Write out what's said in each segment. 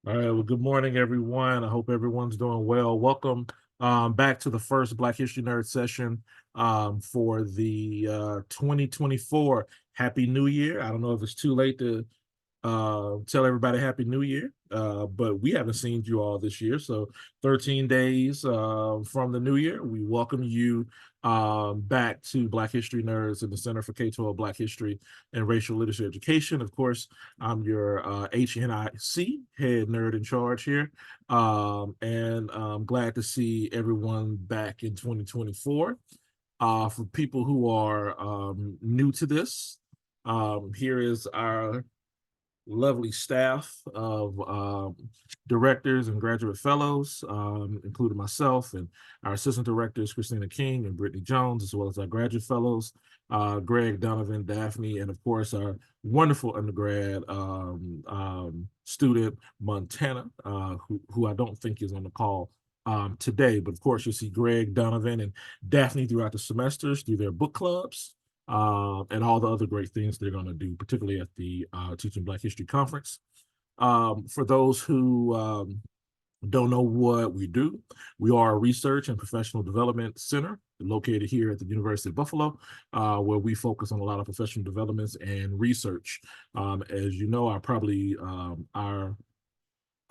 All right. Well, good morning, everyone. I hope everyone's doing well. Welcome back to the first Black History Nerd session for the 2024. Happy New Year. I don't know if it's too late to tell everybody Happy New Year, but we haven't seen you all this year. So 13 days from the new year, we welcome you back to Black History Nerds in the Center for K-12 Black History and Racial Literacy Education. Of course, I'm your HNIC head nerd in charge here, and I'm glad to see everyone back in 2024. For people who are new to this, here is our lovely staff of directors and graduate fellows, including myself and our assistant directors, Christina King and Brittany Jones, as well as our graduate fellows, Greg, Donovan, Daphne, and of course our wonderful undergrad student, Montana, who I don't think is on the call today, but of course you'll see Greg, Donovan, and Daphne throughout the semesters through their book clubs and all the other great things they're going to do, particularly at the Teaching Black History Conference. For those who don't know what we do, we are a research and professional development center located here at the University of Buffalo, where we focus on a lot of professional developments and research. As you know,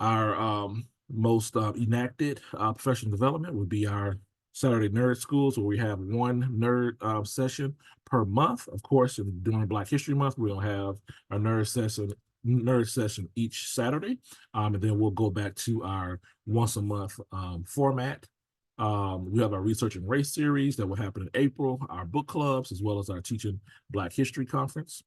our most enacted professional development would be our Saturday Nerd Schools, where we have one nerd session per month. Of course, during Black History Month, we'll have a nerd session each Saturday, and then we'll go back to our once a month format. We have our Research and Race series that will happen in April, our book clubs, as well as our Teaching Black History Conference.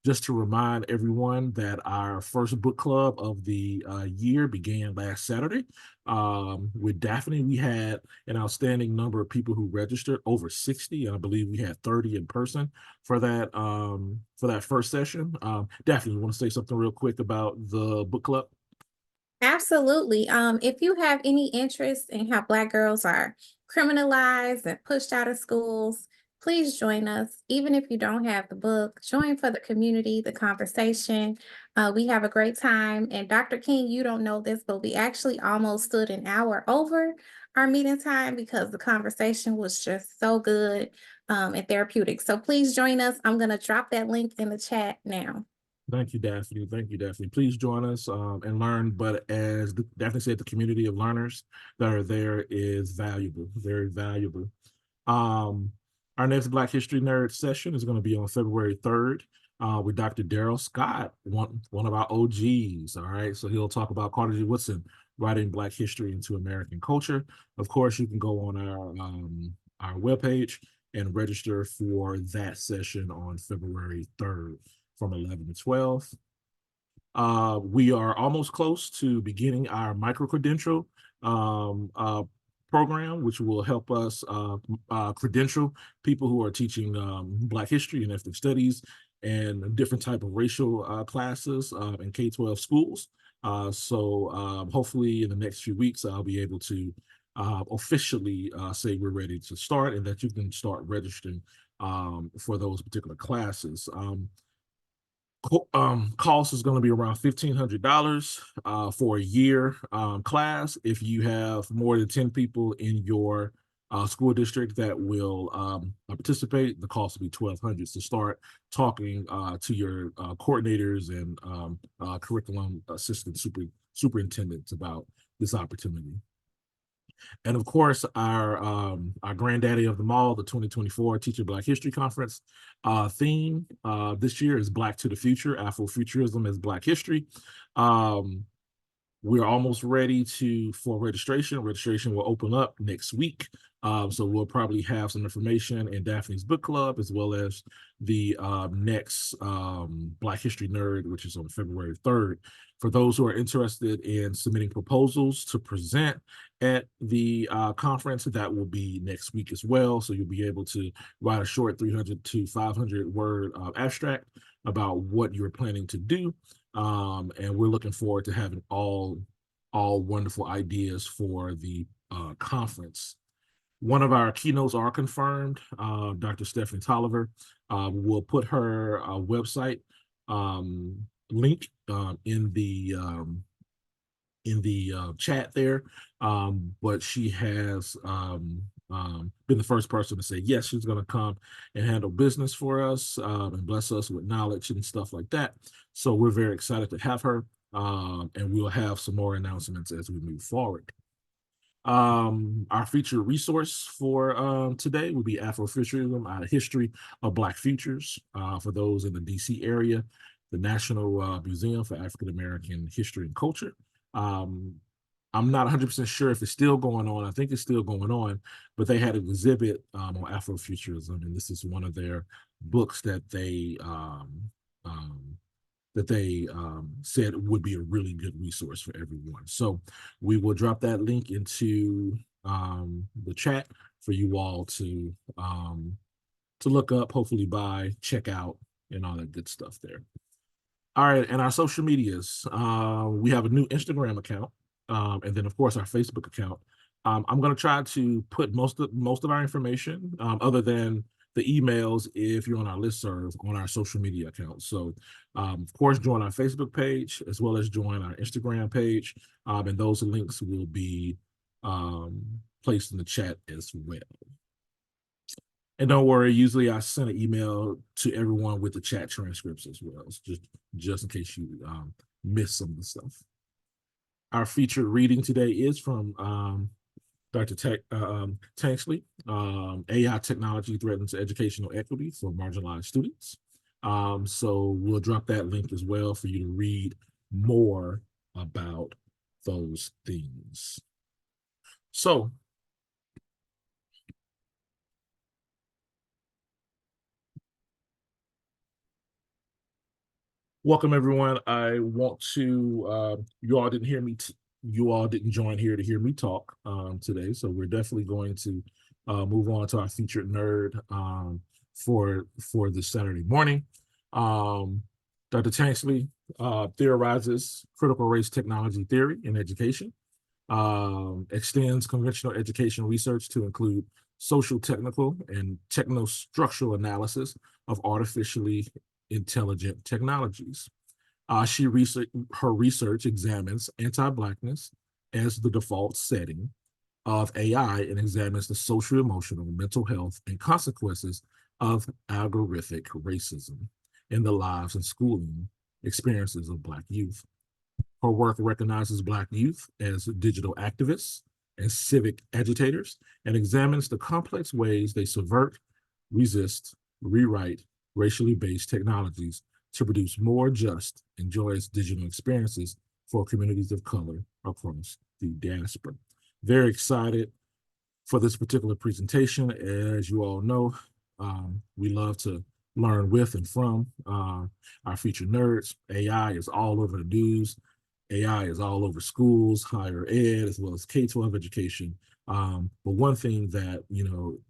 Just to remind everyone that our first book club of the year began last Saturday. With Daphne, we had an outstanding number of people who registered, over 60, and I believe we had 30 in person for that first session. Daphne, you want to say something real quick about the book club? Absolutely. If you have any interest in how Black girls are criminalized and pushed out of schools, please join us. Even if you don't have the book, join for the community, the conversation. We have a great time. And Dr. King, you don't know this, but we actually almost stood an hour over our meeting time because the conversation was just so good and therapeutic. So please join us. I'm going to drop that link in the chat now. Thank you, Daphne. Thank you, Daphne. Please join us and learn. But as Daphne said, the community of learners that are there is valuable, very valuable. Um, our next Black History Nerd session is going to be on February 3rd with Dr. Daryl Scott, one of our OGs. All right. So he'll talk about Carter G. Woodson writing Black history into American culture. Of course, you can go on our webpage and register for that session on February 3rd from 11 to 12. We are almost close to beginning our micro-credential program, which will help us credential people who are teaching Black history and ethnic studies and different type of racial classes in K-12 schools. So hopefully in the next few weeks, I'll be able to officially say we're ready to start and that you can start registering for those particular classes. Cost is going to be around $1,500 for a year class. If you have more than 10 people in your school district that will participate, the cost will be $1,200 to start talking to your coordinators and curriculum assistant superintendents about this opportunity. And of course, our granddaddy of them all, the 2024 Teaching Black History Conference theme this year is Black to the Future, Afrofuturism as Black History. We're almost ready for registration. Registration will open up next week. So we'll probably have some information in Daphne's book club, as well as the next Black History Nerd, which is on February 3rd. For those who are interested in submitting proposals to present at the conference, that will be next week as well. So you'll be able to write a short 300 to 500 word abstract about what you're planning to do. And we're looking forward to having all wonderful ideas for the conference. One of our keynotes are confirmed. Dr. Stephanie Tolliver will put her website link in the chat there. But she has been the first person to say yes, she's going to come and handle business for us and bless us with knowledge and stuff like that. So we're very excited to have her, and we'll have some more announcements as we move forward. Our featured resource for today would be Afrofuturism, a history of Black futures. For those in the DC area, the National Museum for African American History and Culture. I'm not 100% sure if it's still going on. I think it's still going on, but they had an exhibit on Afrofuturism, and this is one of their books that they said would be a really good resource for everyone. So we will drop that link into the chat for you all to look up, hopefully buy, check out, and all that good stuff there. All right, and our social medias. We have a new Instagram account, and then of course our Facebook account. I'm going to try to put most of our information, other than the emails, if you're on our listserv, on our social media accounts. So, of course, join our Facebook page as well as join our Instagram page, and those links will be placed in the chat as well. And don't worry, usually I send an email to everyone with the chat transcripts as well, just in case you miss some of the stuff. Our featured reading today is from Dr. TANKSLEY, AI technology threatens educational equity for marginalized students. So we'll drop that link as well for you to read more about those things. So, welcome everyone. I want to, you all didn't hear me, you all didn't join here to hear me talk today. So we're definitely going to move on to our featured nerd for this Saturday morning. Dr. Tanksley theorizes critical race technology theory in education, extends conventional education research to include socio-technical and technostructural analysis of artificially intelligent technologies. Her research examines anti-blackness as the default setting of AI and examines the social, emotional, mental health, and consequences of algorithmic racism in the lives and schooling experiences of Black youth. Her work recognizes Black youth as digital activists and civic agitators and examines the complex ways they subvert, resist, rewrite racially based technologies to produce more just and joyous digital experiences for communities of color across the diaspora. Very excited for this particular presentation. As you all know, we love to learn with and from our featured nerds. AI is all over the news. AI is all over schools, higher ed, as well as K-12 education. But one thing that,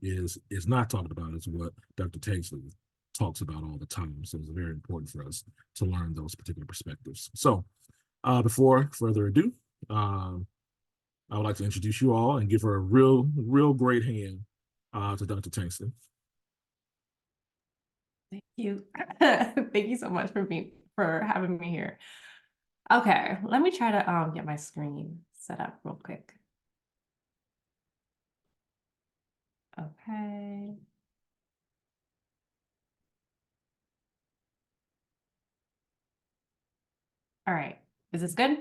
is not talked about is what Dr. Tanksley talks about all the time. So it's very important for us to learn those particular perspectives. So before further ado, I would like to introduce you all and give her a real great hand to Dr. Tanksley. Thank you. Thank you so much for having me here. Okay, let me try to get my screen set up real quick. Okay. All right, is this good?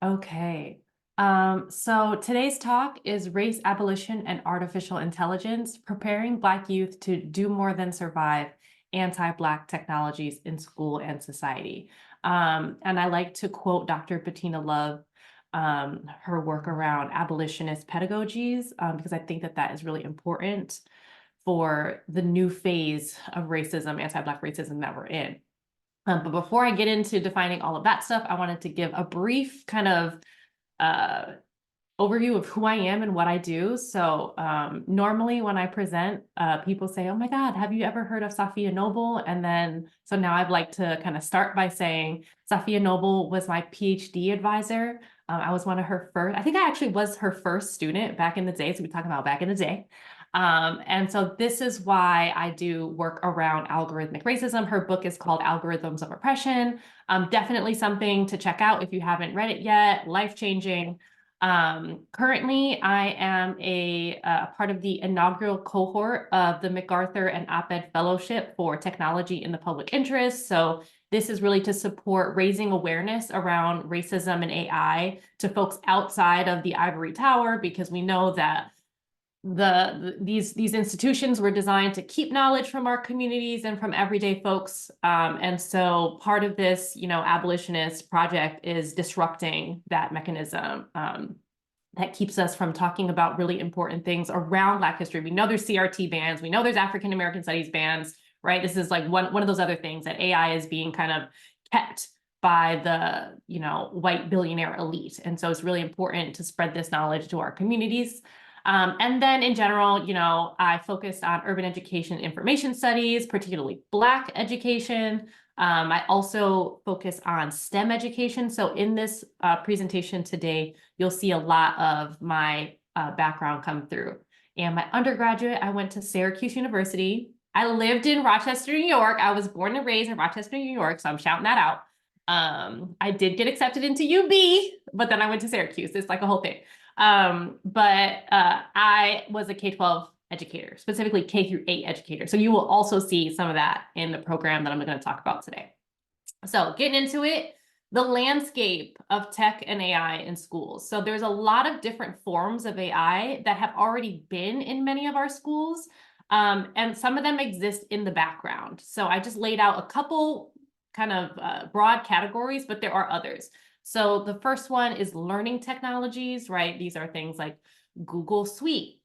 Okay. So today's talk is Race, Abolition, and Artificial Intelligence, preparing Black youth to do more than survive anti-Black technologies in school and society. And I like to quote Dr. Bettina Love, her work around abolitionist pedagogies, because I think that is really important for the new phase of racism, anti-Black racism that we're in. But before I get into defining all of that stuff, I wanted to give a brief kind of overview of who I am and what I do. So normally when I present, people say, oh my God, have you ever heard of Safiya Noble? And then, so now I'd like to kind of start by saying Safiya Noble was my PhD advisor. I was one of her first, I think I actually was her first student back in the day. So we're talking about back in the day. And so this is why I do work around algorithmic racism. Her book is called Algorithms of Oppression. Definitely something to check out if you haven't read it yet, life-changing. Currently, I am a part of the inaugural cohort of the MacArthur and Op-Ed Fellowship for Technology in the Public Interest. So this is really to support raising awareness around racism and AI to folks outside of the ivory tower, because we know that these institutions were designed to keep knowledge from our communities and from everyday folks. And so part of this, abolitionist project is disrupting that mechanism that keeps us from talking about really important things around Black history. We know there's CRT bans, we know there's African American studies bans, right? This is like one of those other things that AI is being kind of kept by the white billionaire elite. And so it's really important to spread this knowledge to our communities. And then in general, I focused on urban education information studies, particularly Black education. I also focus on STEM education. So in this presentation today, you'll see a lot of my background come through. And my undergraduate, I went to Syracuse University. I lived in Rochester, New York. I was born and raised in Rochester, New York, so I'm shouting that out. I did get accepted into UB, but then I went to Syracuse. It's like a whole thing. But I was a K-12 educator, specifically K through 8 educator. So you will also see some of that in the program that I'm going to talk about today. So getting into it, the landscape of tech and AI in schools. So there's a lot of different forms of AI that have already been in many of our schools. And some of them exist in the background. So I just laid out a couple kind of broad categories, but there are others. So the first one is learning technologies, right? These are things like Google Suite,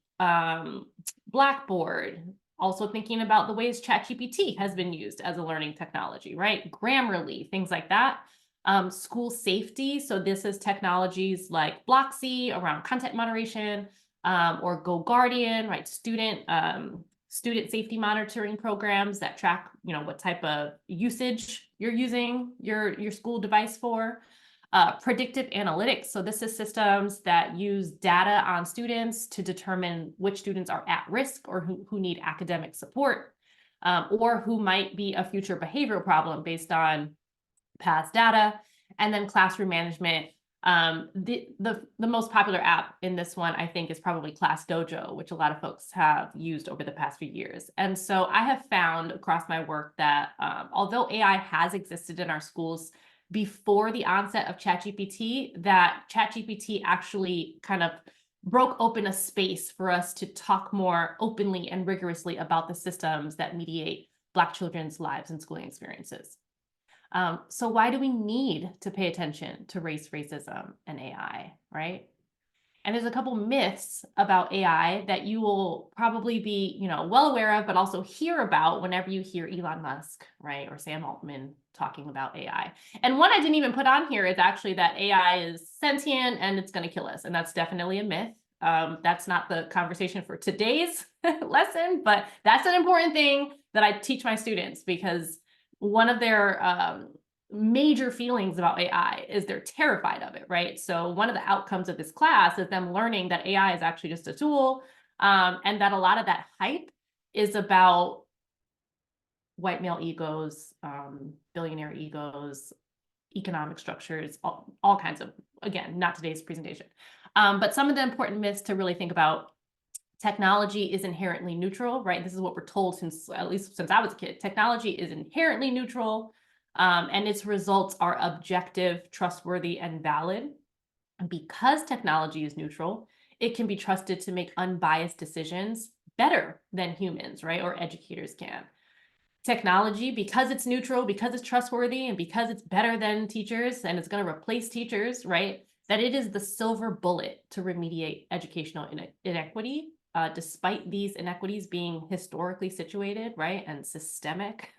Blackboard, also thinking about the ways ChatGPT has been used as a learning technology, right? Grammarly, things like that. School safety, so this is technologies like Blocksy around content moderation, or GoGuardian, right? Student safety monitoring programs that track, what type of usage you're using your school device for. Predictive analytics. So this is systems that use data on students to determine which students are at risk or who need academic support, or who might be a future behavioral problem based on past data. And then classroom management. The most popular app in this one, I think, is probably Class Dojo, which a lot of folks have used over the past few years. And so I have found across my work that although AI has existed in our schools before the onset of ChatGPT, that ChatGPT actually kind of broke open a space for us to talk more openly and rigorously about the systems that mediate Black children's lives and schooling experiences. So why do we need to pay attention to race, racism, and AI, right? And there's a couple myths about AI that you will probably be, well aware of, but also hear about whenever you hear Elon Musk, right, or Sam Altman talking about AI. And one I didn't even put on here is actually that AI is sentient and it's going to kill us. And that's definitely a myth. That's not the conversation for today's lesson, but that's an important thing that I teach my students, because one of their major feelings about AI is they're terrified of it, right? So one of the outcomes of this class is them learning that AI is actually just a tool, and that a lot of that hype is about white male egos, billionaire egos, economic structures, all kinds of, again, not today's presentation. But some of the important myths to really think about: technology is inherently neutral, right? This is what we're told at least since I was a kid. Technology is inherently neutral, and its results are objective, trustworthy, and valid. And because technology is neutral, it can be trusted to make unbiased decisions better than humans, right? Or educators can. Technology, because it's neutral, because it's trustworthy, and because it's better than teachers, and it's going to replace teachers, right? That it is the silver bullet to remediate educational inequity, despite these inequities being historically situated, right, and systemic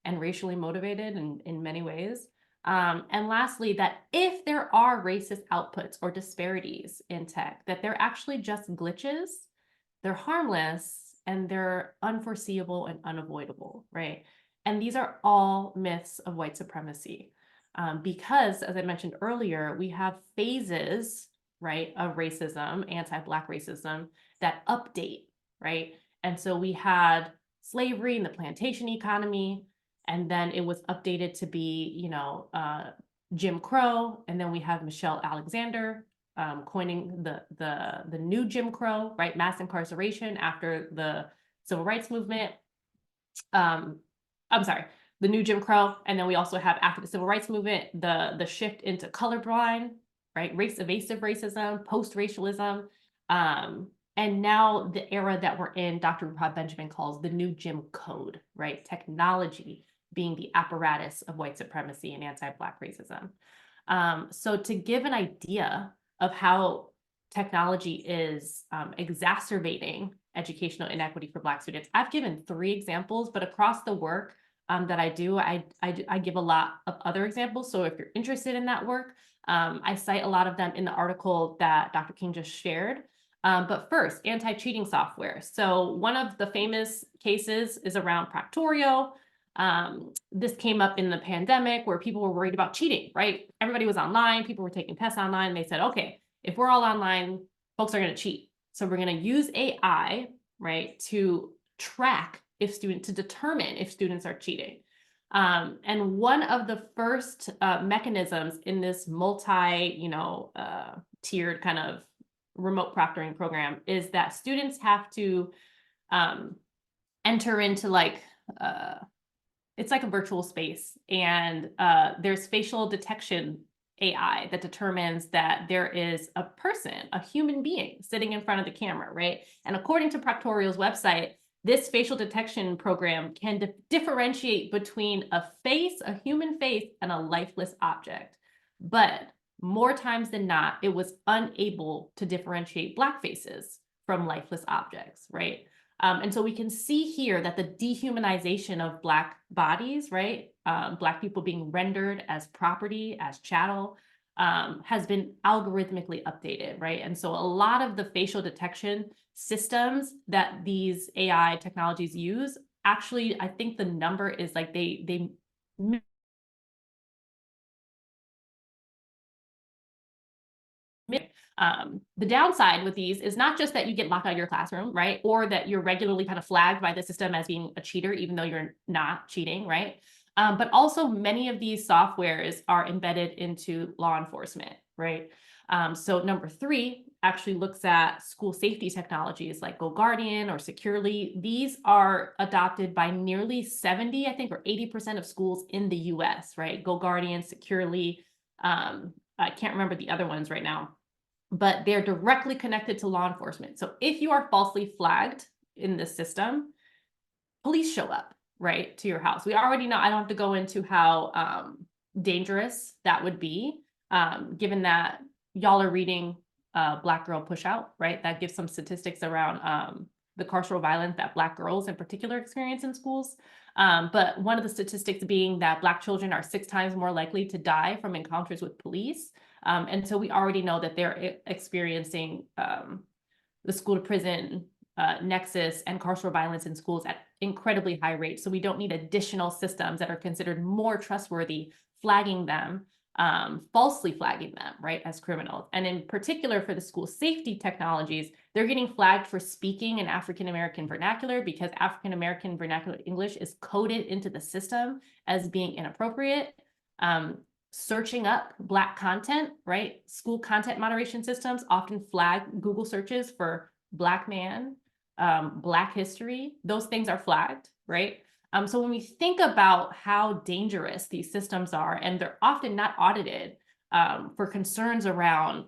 and racially motivated in many ways. And lastly, that if there are racist outputs or disparities in tech, that they're actually just glitches, they're harmless, and they're unforeseeable and unavoidable, right? And these are all myths of white supremacy, because, as I mentioned earlier, we have phases, right, of racism, anti-Black racism, that update right? And so we had slavery and the plantation economy, and then it was updated to be, Jim Crow, and then we have Michelle Alexander coining the new Jim Crow, right? Mass incarceration after the civil rights movement. I'm sorry, the new Jim Crow, and then we also have after the civil rights movement, the shift into colorblind, right? Race evasive racism, post-racialism, and now the era that we're in, Dr. Ruha Benjamin calls the new Jim Code, right? Technology being the apparatus of white supremacy and anti-Black racism. So to give an idea of how technology is exacerbating educational inequity for Black students, I've given 3 examples, but across the work that I do, I give a lot of other examples. So if you're interested in that work, I cite a lot of them in the article that Dr. King just shared. But first, anti-cheating software. So one of the famous cases is around Proctorio. This came up in the pandemic where people were worried about cheating, right? Everybody was online, people were taking tests online. They said, okay, if we're all online, folks are going to cheat. So we're going to use AI, right, to track to determine if students are cheating. And one of the first mechanisms in this tiered kind of remote proctoring program is that students have to enter into it's like a virtual space, and there's facial detection AI that determines that there is a person, a human being sitting in front of the camera, right? And according to Proctorio's website, this facial detection program can differentiate between a human face, and a lifeless object. But more times than not, it was unable to differentiate Black faces from lifeless objects, right? And so we can see here that the dehumanization of Black bodies, right? Black people being rendered as property, as chattel, has been algorithmically updated, right? And so a lot of the facial detection systems that these AI technologies use, actually, I think the number is like they the downside with these is not just that you get locked out of your classroom, right? Or that you're regularly kind of flagged by the system as being a cheater, even though you're not cheating, right? But also many of these softwares are embedded into law enforcement, right? So number 3 actually looks at school safety technologies like GoGuardian or Securely. These are adopted by nearly 70, I think, or 80% of schools in the US, right? GoGuardian, Securely, I can't remember the other ones right now, but they're directly connected to law enforcement. So if you are falsely flagged in this system, police show up, right, to your house. We already know, I don't have to go into how dangerous that would be, given that y'all are reading Black Girl Push Out, right? That gives some statistics around the carceral violence that Black girls in particular experience in schools. But one of the statistics being that Black children are 6 times more likely to die from encounters with police. And so we already know that they're experiencing the school to prison nexus and carceral violence in schools at incredibly high rates. So we don't need additional systems that are considered more trustworthy, flagging them, falsely flagging them, right, as criminals. And in particular for the school safety technologies, they're getting flagged for speaking in African-American vernacular because African-American vernacular English is coded into the system as being inappropriate. Searching up Black content, right? School content moderation systems often flag Google searches for Black man, Black history. Those things are flagged, right? So when we think about how dangerous these systems are, and they're often not audited for concerns around,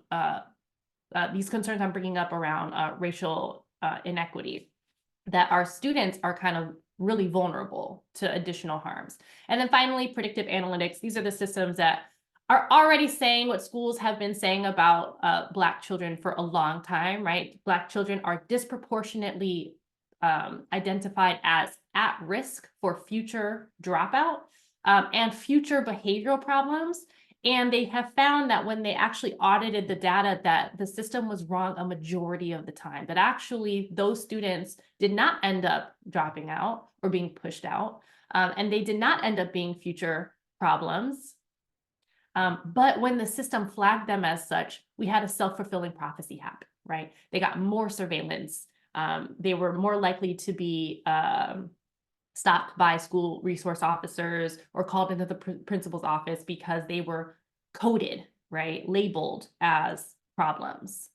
these concerns I'm bringing up around racial inequity, that our students are kind of really vulnerable to additional harms. And then finally, predictive analytics. These are the systems that are already saying what schools have been saying about Black children for a long time, right? Black children are disproportionately identified as at risk for future dropout and future behavioral problems. And they have found that when they actually audited the data, that the system was wrong a majority of the time, that actually those students did not end up dropping out or being pushed out, and they did not end up being future problems. But when the system flagged them as such, we had a self-fulfilling prophecy happen, right? They got more surveillance. They were more likely to be stopped by school resource officers or called into the principal's office because they were coded, right, labeled as problems.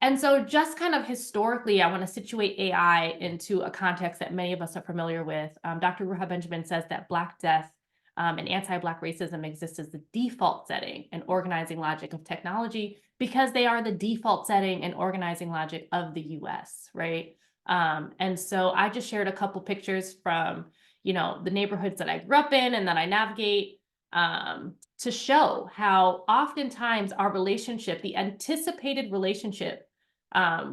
And so just kind of historically, I want to situate AI into a context that many of us are familiar with. Dr. Ruha Benjamin says that Black death and anti-Black racism exists as the default setting and organizing logic of technology because they are the default setting and organizing logic of the US, right? And so I just shared a couple pictures from, the neighborhoods that I grew up in and that I navigate to show how oftentimes our relationship, the anticipated relationship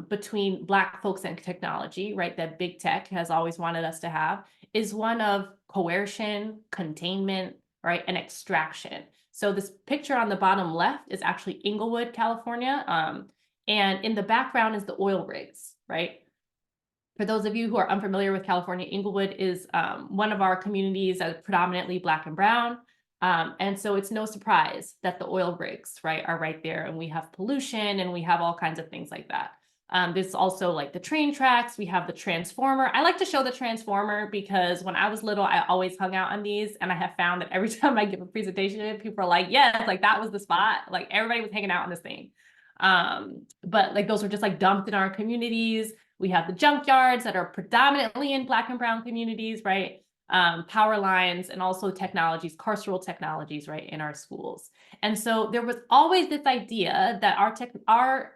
between Black folks and technology, right, that big tech has always wanted us to have, is one of coercion, containment, right, and extraction. So this picture on the bottom left is actually Inglewood, California, and in the background is the oil rigs, right? For those of you who are unfamiliar with California, Inglewood is one of our communities that is predominantly Black and brown. And so it's no surprise that the oil rigs, right, are right there, and we have pollution and we have all kinds of things like that. There's also like the train tracks, we have the transformer. I like to show the transformer because when I was little, I always hung out on these, and I have found that every time I give a presentation, people are like, yes, like that was the spot. Like everybody was hanging out on this thing. But like those were just like dumped in our communities. We have the junkyards that are predominantly in Black and brown communities, right? Power lines, and also technologies, carceral technologies, right, in our schools. And so there was always this idea that our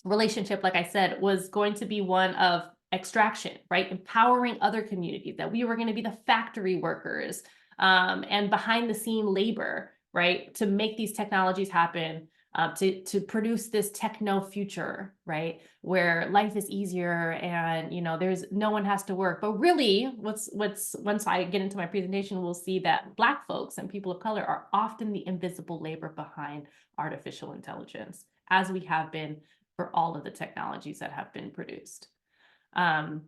relationship, like I said, was going to be one of extraction, right? Empowering other communities, that we were going to be the factory workers and behind the scene labor, right, to make these technologies happen. To produce this techno future, right, where life is easier and there's no one has to work. But really, what's once I get into my presentation, we'll see that Black folks and people of color are often the invisible labor behind artificial intelligence, as we have been for all of the technologies that have been produced. So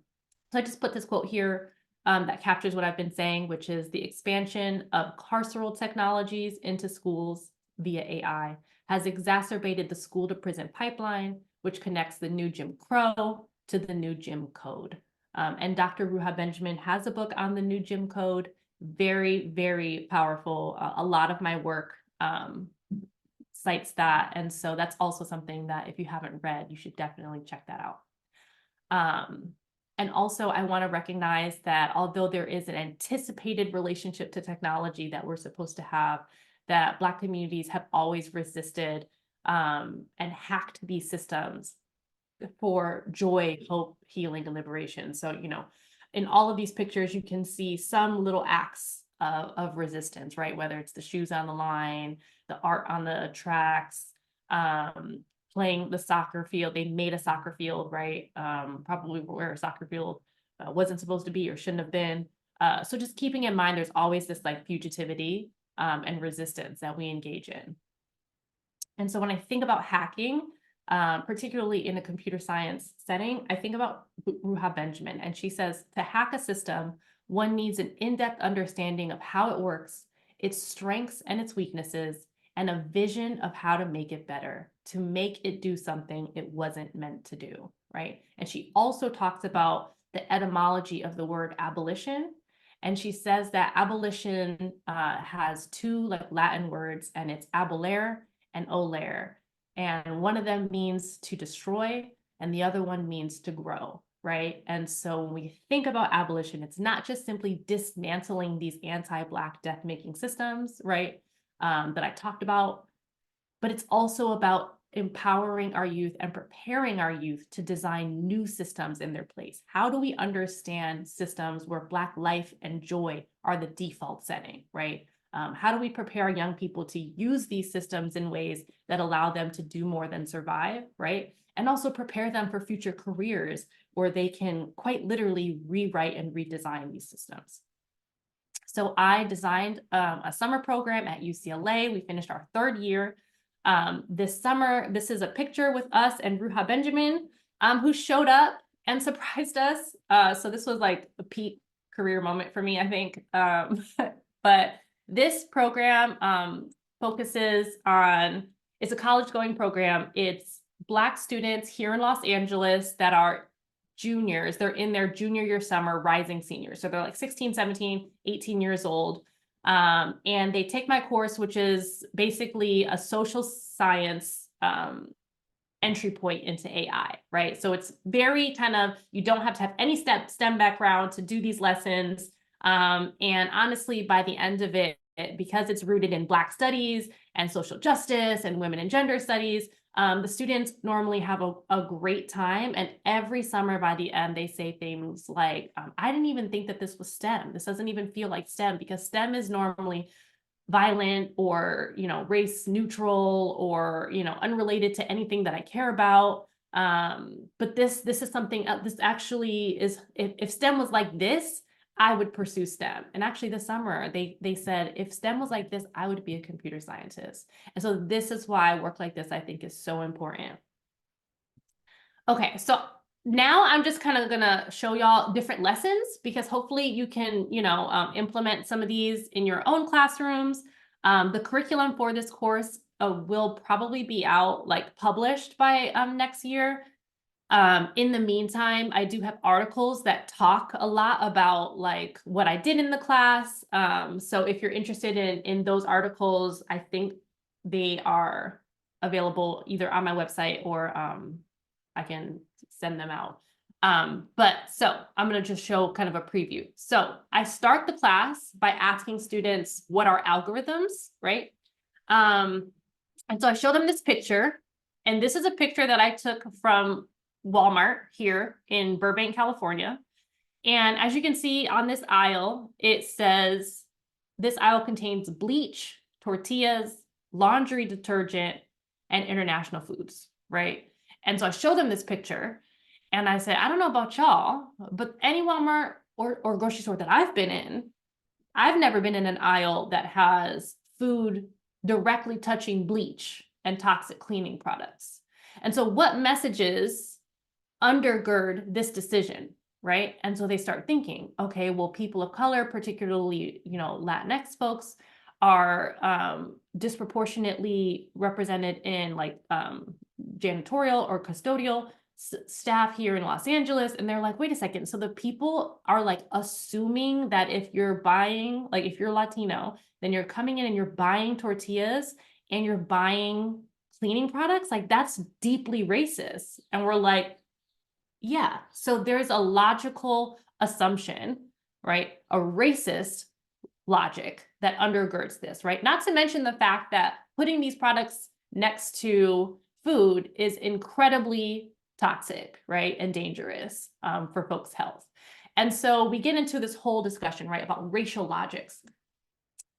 I just put this quote here that captures what I've been saying, which is the expansion of carceral technologies into schools via AI has exacerbated the school to prison pipeline, which connects the new Jim Crow to the new Jim Code. And Dr. Ruha Benjamin has a book on the new Jim Code, very, very powerful. A lot of my work cites that. And so that's also something that if you haven't read, you should definitely check that out. And also I want to recognize that although there is an anticipated relationship to technology that we're supposed to have, that Black communities have always resisted and hacked these systems for joy, hope, healing, and liberation. So, in all of these pictures, you can see some little acts of resistance, right? Whether it's the shoes on the line, the art on the tracks, playing the soccer field. They made a soccer field, right? Probably where a soccer field wasn't supposed to be or shouldn't have been. So just keeping in mind, there's always this like fugitivity and resistance that we engage in. And so when I think about hacking, particularly in a computer science setting, I think about Ruha Benjamin, and she says, to hack a system, one needs an in-depth understanding of how it works, its strengths and its weaknesses, and a vision of how to make it better, to make it do something it wasn't meant to do, right? And she also talks about the etymology of the word abolition. And she says that abolition has two like Latin words, and it's abolere and olere. And one of them means to destroy, and the other one means to grow, right? And so when we think about abolition, it's not just simply dismantling these anti-Black death-making systems, right, that I talked about, but it's also about empowering our youth and preparing our youth to design new systems in their place. How do we understand systems where Black life and joy are the default setting, right? How do we prepare young people to use these systems in ways that allow them to do more than survive, right? And also prepare them for future careers where they can quite literally rewrite and redesign these systems. So I designed a summer program at UCLA. We finished our third year. This summer, this is a picture with us and Ruha Benjamin, who showed up and surprised us. So this was like a peak career moment for me, I think. But this program focuses on, it's a college-going program. It's Black students here in Los Angeles that are juniors. They're in their junior year summer, rising seniors. So they're like 16, 17, 18 years old. And they take my course, which is basically a social science entry point into AI, right? So it's very kind of, you don't have to have any STEM background to do these lessons. And honestly, by the end of it, because it's rooted in Black studies and social justice and women and gender studies, the students normally have a great time. And every summer by the end, they say things like, I didn't even think that this was STEM. This doesn't even feel like STEM, because STEM is normally violent or, race neutral or, unrelated to anything that I care about. But this is something, this actually is, if STEM was like this, I would pursue STEM. And actually this summer, they said, if STEM was like this, I would be a computer scientist. And so this is why work like this, I think, is so important. Okay, so now I'm just kind of gonna show y'all different lessons, because hopefully you can, implement some of these in your own classrooms. The curriculum for this course will probably be out, published by next year. In the meantime, I do have articles that talk a lot about what I did in the class. So if you're interested in those articles, I think they are available either on my website or I can send them out. But so I'm going to just show kind of a preview. So I start the class by asking students, what are algorithms, right? And so I show them this picture, and this is a picture that I took from Walmart here in Burbank, California. And as you can see on this aisle, it says this aisle contains bleach, tortillas, laundry detergent, and international foods, right? And so I show them this picture, and I say, I don't know about y'all, but any Walmart or grocery store that I've been in, I've never been in an aisle that has food directly touching bleach and toxic cleaning products. And so what messages undergird this decision, right? And so they start thinking, okay, well, people of color, particularly, Latinx folks, are disproportionately represented in janitorial or custodial staff here in Los Angeles. And they're like, wait a second. So the people are assuming that if you're buying, if you're Latino, then you're coming in and you're buying tortillas and you're buying cleaning products. That's deeply racist. And we're like, yeah. So there's a logical assumption, right? A racist logic that undergirds this, right? Not to mention the fact that putting these products next to food is incredibly toxic, right? And dangerous for folks' health. And so we get into this whole discussion, right, about racial logics.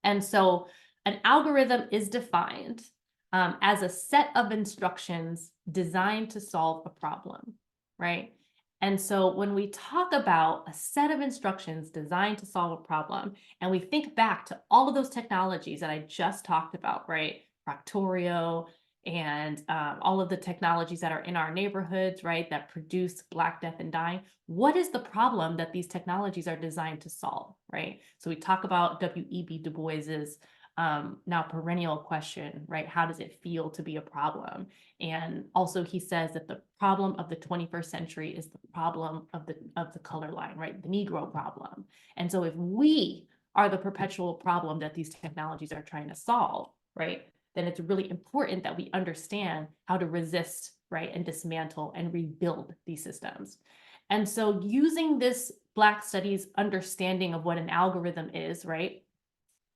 And so an algorithm is defined as a set of instructions designed to solve a problem, right? And so when we talk about a set of instructions designed to solve a problem, and we think back to all of those technologies that I just talked about, right? Proctorio and all of the technologies that are in our neighborhoods, right? That produce Black death and dying. What is the problem that these technologies are designed to solve, right? So we talk about W.E.B. Du Bois's now perennial question, right? How does it feel to be a problem? And also he says that the problem of the 21st century is the problem of the color line, right? The Negro problem. And so if we are the perpetual problem that these technologies are trying to solve, right, then it's really important that we understand how to resist, right, and dismantle and rebuild these systems. And so using this Black studies understanding of what an algorithm is, right,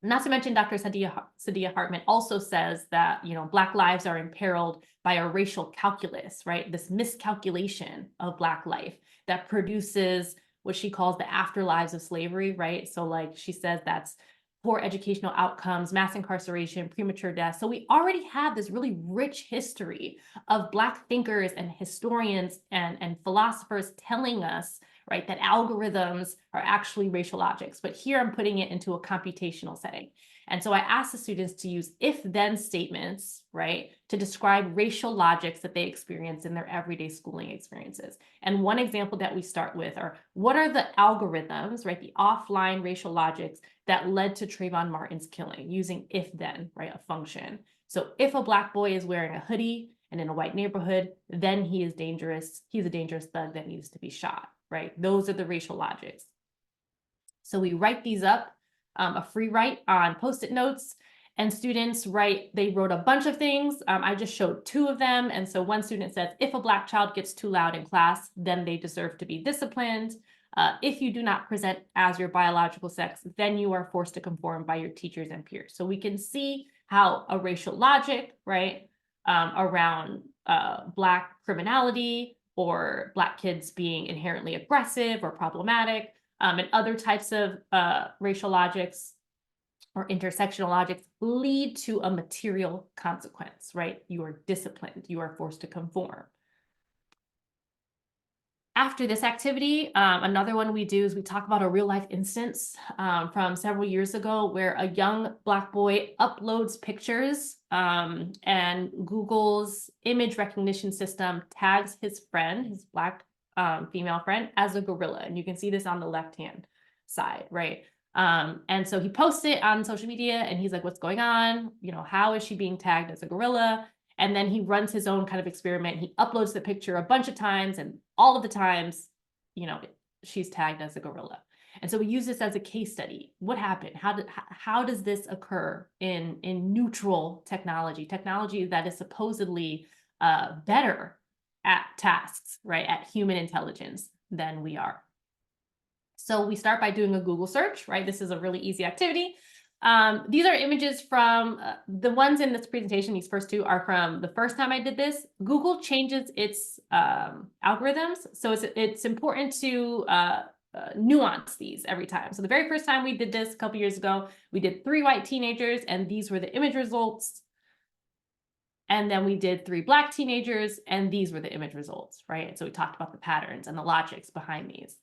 not to mention Dr. Sadiya Hartman also says that, Black lives are imperiled by a racial calculus, right? This miscalculation of Black life that produces what she calls the afterlives of slavery, right? So she says that's poor educational outcomes, mass incarceration, premature death. So we already have this really rich history of Black thinkers and historians and philosophers telling us, right, that algorithms are actually racial logics. But here I'm putting it into a computational setting. And so I asked the students to use if-then statements, right, to describe racial logics that they experience in their everyday schooling experiences. And one example that we start with are, what are the algorithms, right, the offline racial logics that led to Trayvon Martin's killing, using if-then, right, a function. So if a Black boy is wearing a hoodie and in a white neighborhood, then he is dangerous. He's a dangerous thug that needs to be shot, right? Those are the racial logics. So we write these up, a free write on Post-it notes, and students they wrote a bunch of things. I just showed 2 of them. And so one student says, if a Black child gets too loud in class, then they deserve to be disciplined. If you do not present as your biological sex, then you are forced to conform by your teachers and peers. So we can see how a racial logic, right, around Black criminality or Black kids being inherently aggressive or problematic, and other types of racial logics or intersectional logics lead to a material consequence, right? You are disciplined, you are forced to conform. After this activity, another one we do is we talk about a real life instance from several years ago where a young Black boy uploads pictures and Google's image recognition system tags his friend, his Black female friend, as a gorilla. And you can see this on the left-hand side, right? And so he posts it on social media and he's like, what's going on? You know, how is she being tagged as a gorilla? And then he runs his own kind of experiment. He uploads the picture a bunch of times, and all of the times, you know, she's tagged as a gorilla. And so we use this as a case study. What happened? How does this occur in neutral technology that is supposedly better at tasks, right, at human intelligence than we are? So we start by doing a Google search, right? This is a really easy activity. These are images from the ones in this presentation. These first 2 are from the first time I did this. Google changes its algorithms. So it's important to nuance these every time. So the very first time we did this a couple years ago, we did 3 white teenagers and these were the image results. And then we did 3 Black teenagers and these were the image results, right? And so we talked about the patterns and the logics behind these.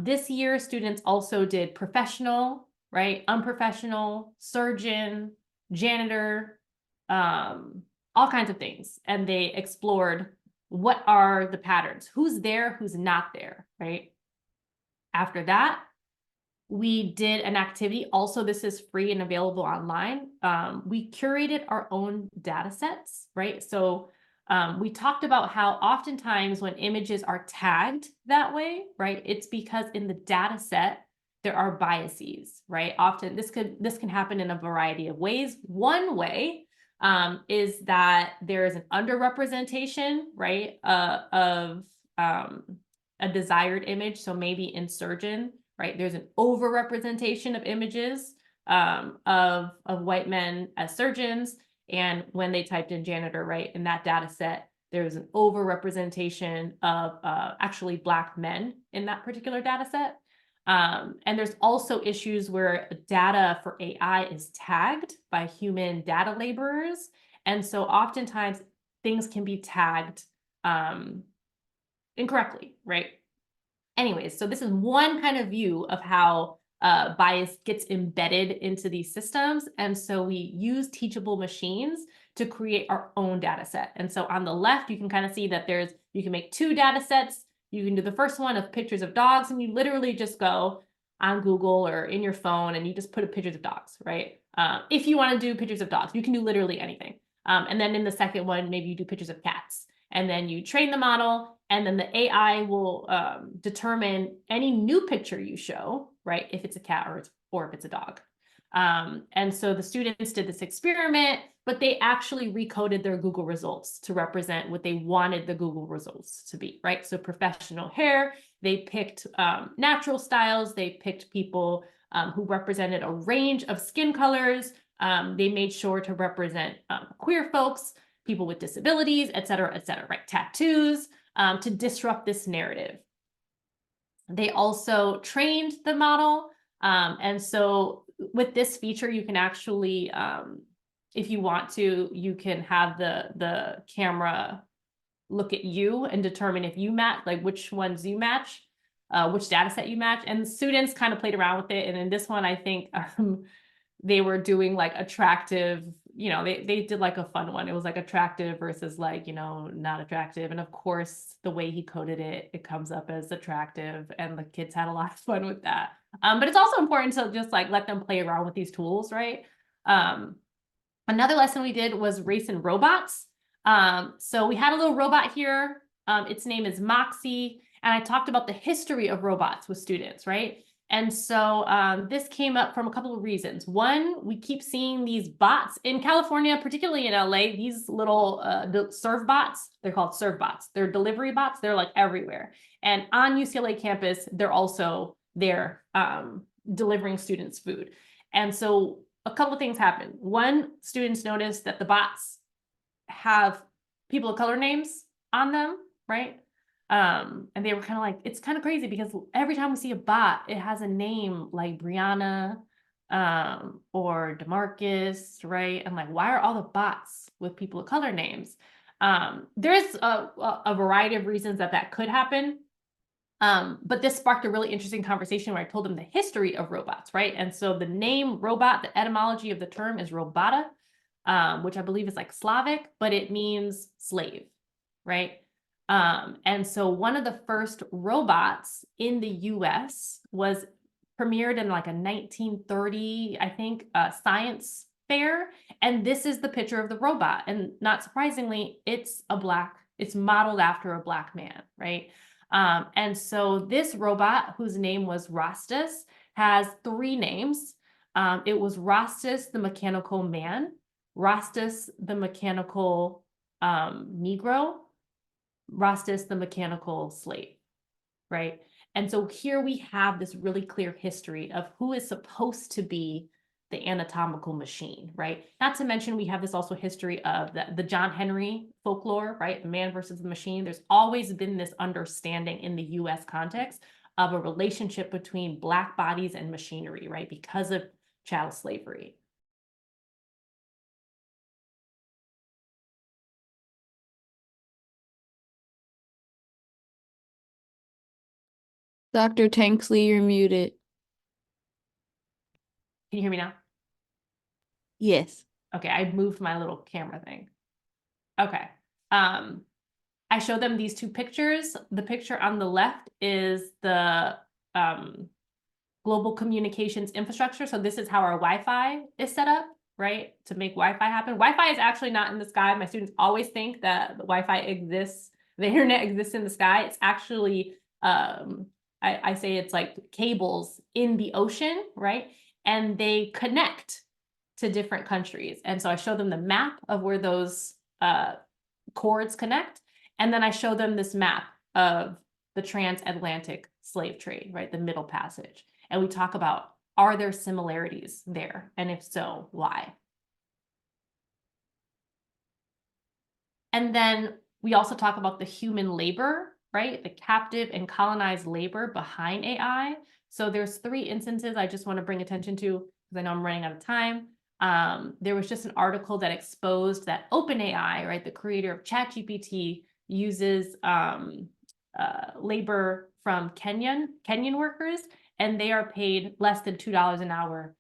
This year, students also did professional, right? Unprofessional, surgeon, janitor, all kinds of things. And they explored what are the patterns, who's there, who's not there, right? After that, we did an activity. Also, this is free and available online. We curated our own data sets, right? So we talked about how oftentimes when images are tagged that way, right, it's because in the data set, there are biases, right? Often this can happen in a variety of ways. One way is that there is an underrepresentation, right, of a desired image. So maybe in surgeon, right, there's an overrepresentation of images of white men as surgeons. And when they typed in janitor, right, in that data set, there's an overrepresentation of actually Black men in that particular data set. And there's also issues where data for AI is tagged by human data laborers. And so oftentimes things can be tagged incorrectly, right? Anyways, so this is one kind of view of how bias gets embedded into these systems. And so we use teachable machines to create our own data set. And so on the left, you can kind of see that you can make 2 data sets. You can do the first one of pictures of dogs, and you literally just go on Google or in your phone and you just put pictures of dogs, right? If you want to do pictures of dogs, you can do literally anything. And then in the second one, maybe you do pictures of cats. And then you train the model, and then the AI will determine any new picture you show, right? If it's a cat or if it's a dog. And so the students did this experiment, but they actually recoded their Google results to represent what they wanted the Google results to be, right? So professional hair, they picked natural styles, they picked people who represented a range of skin colors. They made sure to represent queer folks, people with disabilities, et cetera, right? Tattoos, to disrupt this narrative. They also trained the model. And so with this feature, you can actually, if you want to, you can have the camera look at you and determine if you match, like which ones you match, which data set you match. And students kind of played around with it. And in this one, I think they were doing like attractive, you know, they did like a fun one. It was like attractive versus like, you know, not attractive. And of course, the way he coded it, it comes up as attractive, and the kids had a lot of fun with that. But it's also important to just like let them play around with these tools, right? Another lesson we did was race and robots. So we had a little robot here. Its name is Moxie. And I talked about the history of robots with students, right? And so this came up from a couple of reasons. One, we keep seeing these bots in California, particularly in LA, these little serve bots. They're called serve bots. They're delivery bots. They're like everywhere. And on UCLA campus, they're also there delivering students food. And so a couple of things happened. One, students noticed that the bots have people of color names on them, right? And they were kind of like, it's kind of crazy because every time we see a bot, it has a name like Brianna or DeMarcus, right? And like, why are all the bots with people of color names? There's a variety of reasons that could happen. But this sparked a really interesting conversation where I told them the history of robots, right? And so the name robot, the etymology of the term is robota, which I believe is like Slavic, but it means slave, right? And so one of the first robots in the US was premiered in like a 1930, I think, science fair. And this is the picture of the robot. And not surprisingly, it's modeled after a Black man, right? And so this robot, whose name was Rostus, has three names. It was Rostus the mechanical man, Rostus the mechanical Negro, Rostus the mechanical slave, right? And so here we have this really clear history of who is supposed to be the anatomical machine, right? Not to mention we have this also history of the John Henry folklore, right? The man versus the machine. There's always been this understanding in the US context of a relationship between Black bodies and machinery, right? Because of chattel slavery. Dr. TANKSLEY, you're muted. Can you hear me now? Yes. Okay, I moved my little camera thing. Okay. I showed them these two pictures. The picture on the left is the global communications infrastructure. So this is how our Wi-Fi is set up, right? To make Wi-Fi happen. Wi-Fi is actually not in the sky. My students always think that the Wi-Fi exists, the internet exists in the sky. It's actually, I say it's like cables in the ocean, right? And they connect to different countries. And so I show them the map of where those cords connect. And then I show them this map of the transatlantic slave trade, right? The Middle Passage. And we talk about, are there similarities there? And if so, why? And then we also talk about the human labor, right? The captive and colonized labor behind AI. So there's three instances I just want to bring attention to because I know I'm running out of time. There was just an article that exposed that OpenAI, right, the creator of ChatGPT, uses labor from Kenyan workers, and they are paid less than $2 an hour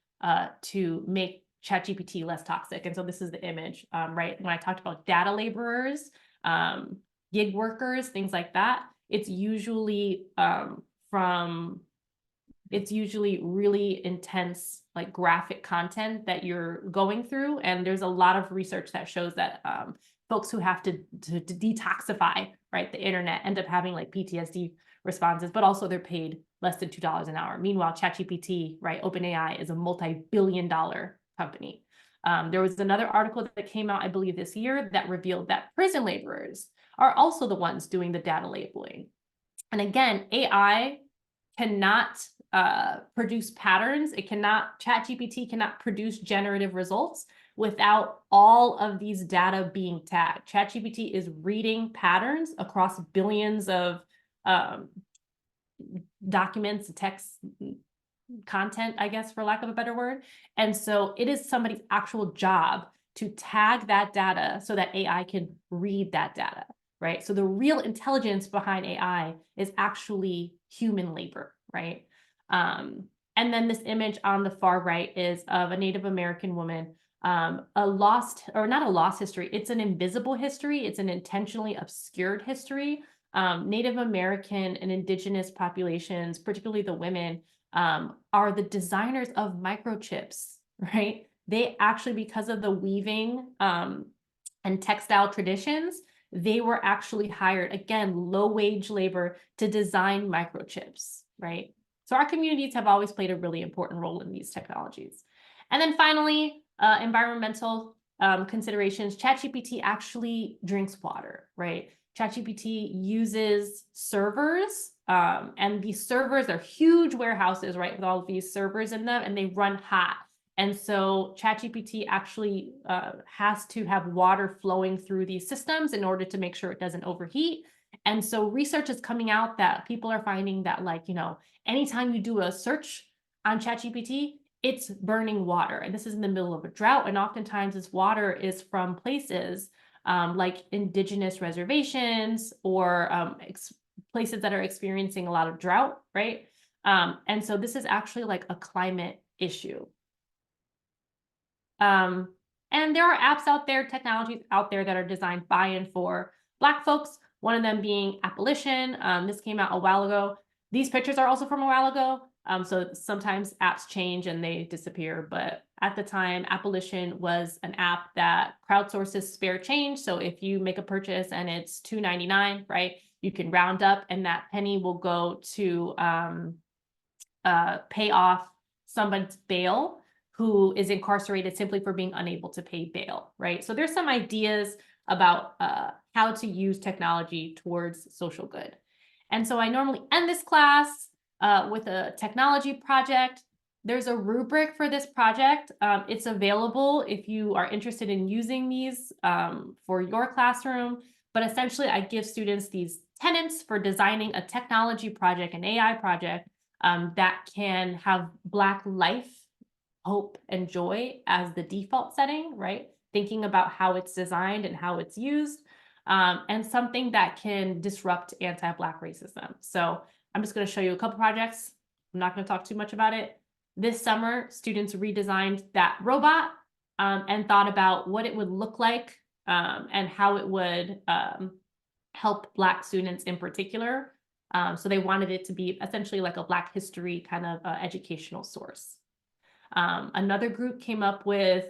to make ChatGPT less toxic. And so this is the image, right? When I talked about data laborers, gig workers, things like that, it's usually it's usually really intense, like graphic content that you're going through. And there's a lot of research that shows that folks who have to detoxify, right, the internet end up having like PTSD responses, but also they're paid less than $2 an hour. Meanwhile, ChatGPT, right, OpenAI is a multi-billion-dollar company. There was another article that came out, I believe, this year that revealed that prison laborers are also the ones doing the data labeling. And again, AI cannot produce patterns. ChatGPT cannot produce generative results without all of these data being tagged. ChatGPT is reading patterns across billions of documents, text, content, I guess, for lack of a better word. And so it is somebody's actual job to tag that data so that AI can read that data, right? So the real intelligence behind AI is actually human labor, right? And then this image on the far right is of a Native American woman, not a lost history, it's an invisible history, it's an intentionally obscured history. Native American and indigenous populations, particularly the women, are the designers of microchips, right? They actually, because of the weaving and textile traditions, they were actually hired, again, low-wage labor to design microchips, right? So our communities have always played a really important role in these technologies. And then finally, environmental considerations. ChatGPT actually drinks water, right? ChatGPT uses servers, and these servers are huge warehouses, right, with all of these servers in them, and they run hot. And so ChatGPT actually has to have water flowing through these systems in order to make sure it doesn't overheat. And so research is coming out that people are finding that, like, you know, anytime you do a search on ChatGPT, it's burning water. And this is in the middle of a drought. And oftentimes this water is from places like indigenous reservations or places that are experiencing a lot of drought, right? And so this is actually like a climate issue. And there are apps out there, technologies out there that are designed by and for Black folks, one of them being Abolition. This came out a while ago. These pictures are also from a while ago. So sometimes apps change and they disappear. But at the time, Abolition was an app that crowdsources spare change. So if you make a purchase and it's $2.99, right, you can round up and that penny will go to pay off someone's bail who is incarcerated simply for being unable to pay bail, right? So there's some ideas about how to use technology towards social good. And so I normally end this class with a technology project. There's a rubric for this project. It's available if you are interested in using these for your classroom. But essentially, I give students these tenets for designing a technology project, an AI project, that can have Black life, hope, and joy as the default setting, right? Thinking about how it's designed and how it's used, and something that can disrupt anti-Black racism. So I'm just going to show you a couple projects. I'm not going to talk too much about it. This summer, students redesigned that robot and thought about what it would look like and how it would help Black students in particular. So they wanted it to be essentially like a Black history kind of educational source. Another group came up with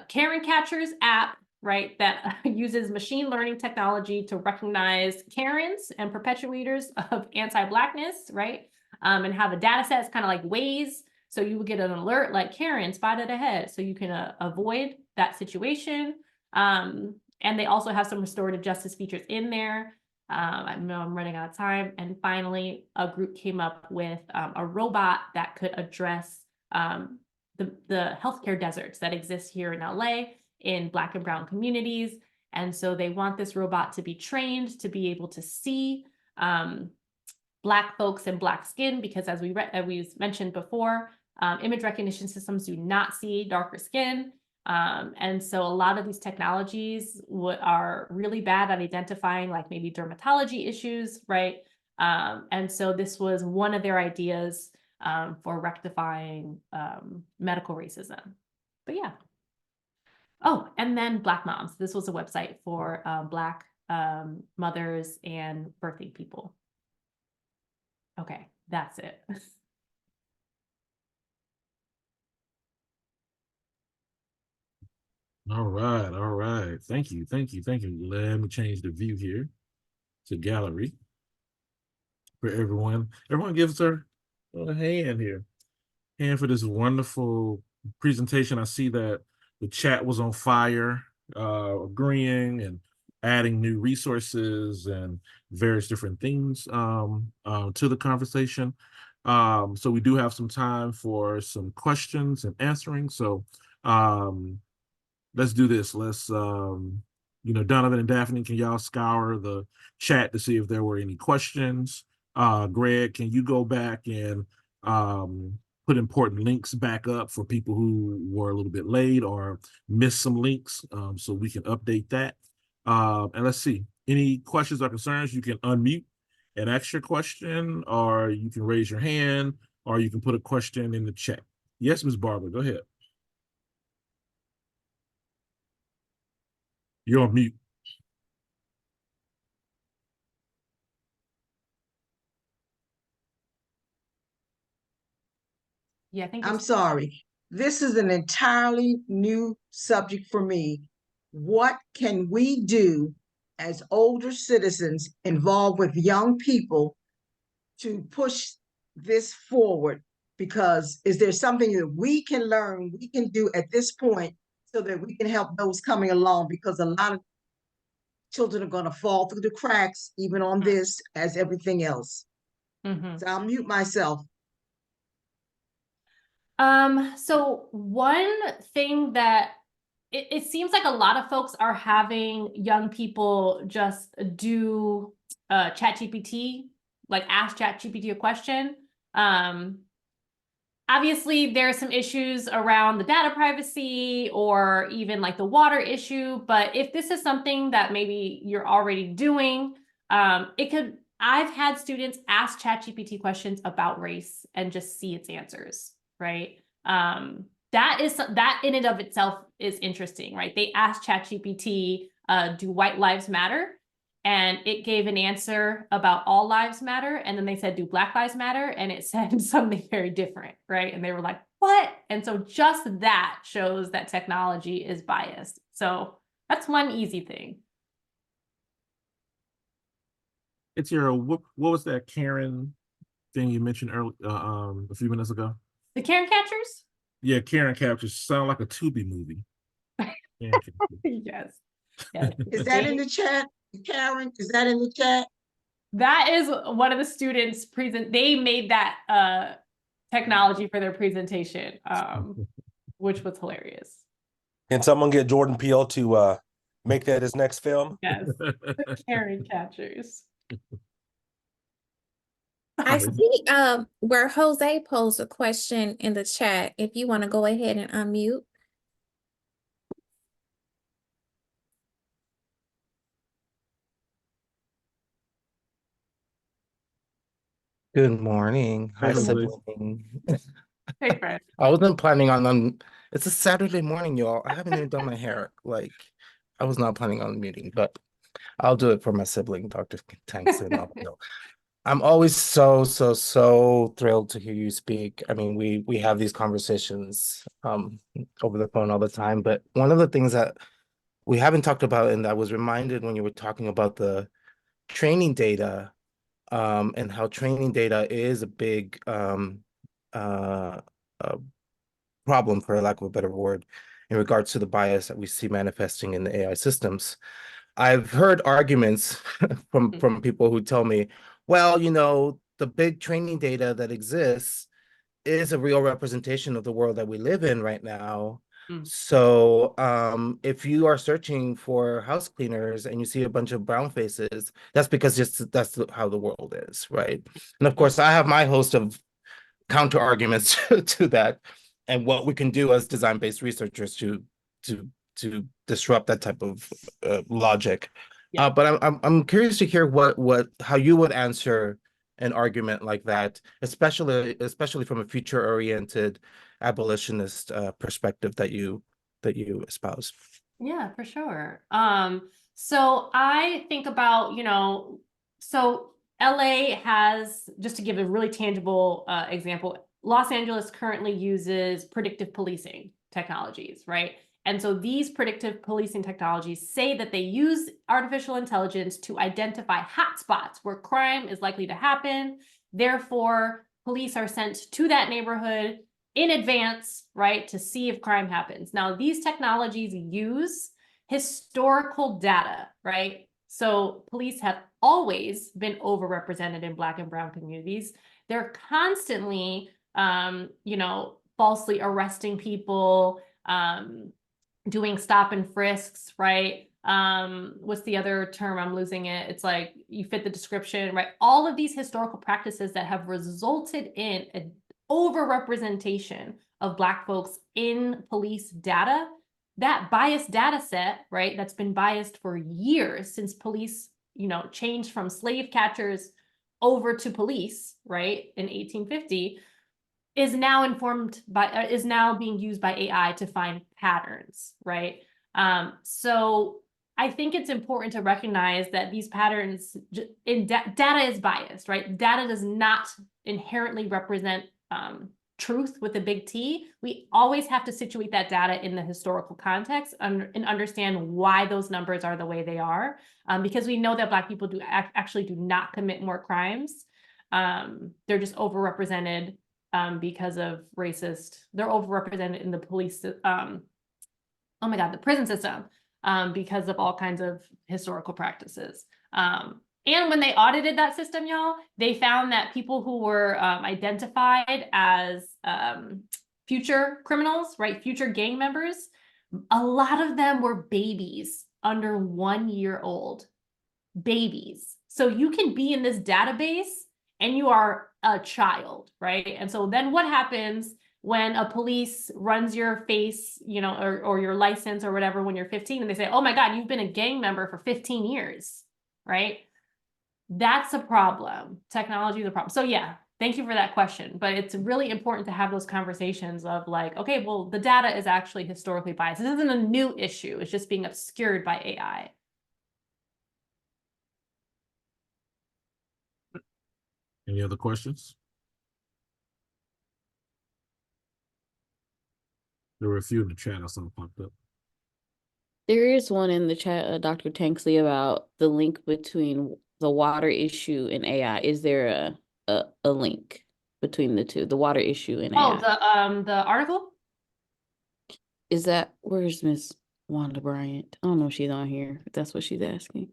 Karen Catcher's app, right, that uses machine learning technology to recognize Karens and perpetuators of anti-Blackness, right, and have a data set. It's kind of like Waze. So you would get an alert like Karen spotted ahead, so you can avoid that situation. And they also have some restorative justice features in there. I know I'm running out of time. And finally, a group came up with a robot that could address the healthcare deserts that exist here in LA in Black and Brown communities. And so they want this robot to be trained to be able to see Black folks and Black skin, because as we mentioned before, image recognition systems do not see darker skin. And so a lot of these technologies are really bad at identifying like maybe dermatology issues, right? And so this was one of their ideas for rectifying medical racism. But yeah. Oh, and then Black Moms. This was a website for Black mothers and birthing people. Okay, that's it. All right, all right. Thank you, thank you, thank you. Let me change the view here to gallery for everyone. Everyone gives her a hand here. Hand for this wonderful presentation. I see that the chat was on fire, agreeing and adding new resources and various different things to the conversation. So we do have some time for some questions and answering. So let's do this. Let's, Donovan and Daphne, can y'all scour the chat to see if there were any questions? Greg, can you go back and put important links back up for people who were a little bit late or missed some links so we can update that? And let's see, any questions or concerns, you can unmute and ask your question, or you can raise your hand, or you can put a question in the chat. Yes, Ms. Barber, go ahead. You're on mute. Yeah, I think I'm sorry. This is an entirely new subject for me. what can we do as older citizens involved with young people to push this forward? Because is there something that we can learn, we can do at this point so that we can help those coming along? Because a lot of children are going to fall through the cracks, even on this, as everything else. So I'll mute myself. So one thing that it seems like a lot of folks are having young people just do ChatGPT, like ask ChatGPT a question. Obviously, there are some issues around the data privacy or even like the water issue. But if this is something that maybe you're already doing, I've had students ask ChatGPT questions about race and just see its answers, right? That in and of itself is interesting, right? They asked ChatGPT, do white lives matter? And it gave an answer about all lives matter. And then they said, do Black lives matter? And it said something very different, right? And they were like, what? And so just that shows that technology is biased. So that's one easy thing. It's your, what was that Karen thing you mentioned earlier, a few minutes ago? The Karen catchers? Yeah, Karen captures sound like a Tubi movie. Yes. Yes. Is that in the chat, Karen? Is that in the chat? That is one of the students' they made that technology for their presentation, which was hilarious. Can someone get Jordan Peele to make that his next film? Yes, the Karen catchers. I see where Jose posed a question in the chat. If you want to go ahead and unmute. Good morning. Hi, Hey, Jose. sibling. Hey, Fred. I wasn't planning on it's a Saturday morning, y'all. I haven't even done my hair. Like, I was not planning on meeting, but I'll do it for my sibling, Dr. TANKSLEY. I'm always so thrilled to hear you speak. I mean, we have these conversations over the phone all the time, but one of the things that we haven't talked about, and I was reminded when you were talking about the training data, and how training data is a big problem, for lack of a better word, in regards to the bias that we see manifesting in the AI systems. I've heard arguments from people who tell me, well, you know, the big training data that exists is a real representation of the world that we live in right now. So if you are searching for house cleaners and you see a bunch of brown faces, that's because that's how the world is, right? And of course, I have my host of counter arguments to that, and what we can do as design-based researchers to disrupt that type of logic. Yeah. But I'm curious to hear how you would answer an argument like that, especially from a future-oriented abolitionist perspective that you espouse. Yeah, for sure. So I think about, you know, so LA has, just to give a really tangible example, Los Angeles currently uses predictive policing technologies, right? And so these predictive policing technologies say that they use artificial intelligence to identify hotspots where crime is likely to happen. Therefore, police are sent to that neighborhood in advance, right, to see if crime happens. Now, these technologies use historical data, right? So police have always been overrepresented in Black and brown communities. They're constantly, you know, falsely arresting people, doing stop and frisks, right? What's the other term? I'm losing it. It's like you fit the description, right? All of these historical practices that have resulted in an overrepresentation of Black folks in police data, that biased data set, right? That's been biased for years since police, you know, changed from slave catchers over to police, right? In 1850, is now being used by AI to find patterns, right? So I think it's important to recognize that these patterns in data is biased, right? Data does not inherently represent truth with a big T, we always have to situate that data in the historical context and understand why those numbers are the way they are, because we know that Black people actually do not commit more crimes. They're just overrepresented because of they're overrepresented in the police, oh my God, the prison system, because of all kinds of historical practices. And when they audited that system, y'all, they found that people who were identified as future criminals, right, future gang members, a lot of them were babies under 1 year old. Babies. So you can be in this database and you are a child, right? And so then what happens when a police runs your face, you know, or your license or whatever when you're 15 and they say, oh my God, you've been a gang member for 15 years, right? That's a problem. Technology is a problem. So yeah, thank you for that question. But it's really important to have those conversations of like, okay, well, the data is actually historically biased. This isn't a new issue. It's just being obscured by AI. Any other questions? There were a few in the chat I saw popped up. There is one in the chat, Dr. Tanksley, about the link between the water issue and AI. Is there a link between the two, the water issue and AI? Oh, the article? Is that, where's Miss Wanda Bryant? I don't know if she's on here, if that's what she's asking.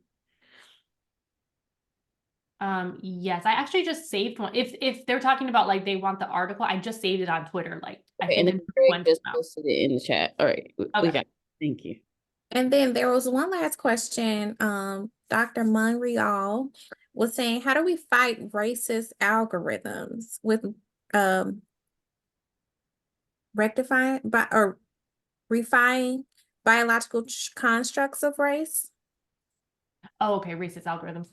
Yes, I actually just saved one. If they're talking about like they want the article, I just saved it on Twitter. Like I Okay, and think then it Craig just posted it in the chat. All right, we Okay. got it. Thank you. And then there was one last question. Dr. Monreal was saying, how do we fight racist algorithms with rectifying or refining biological constructs of race? Oh, okay, racist algorithms.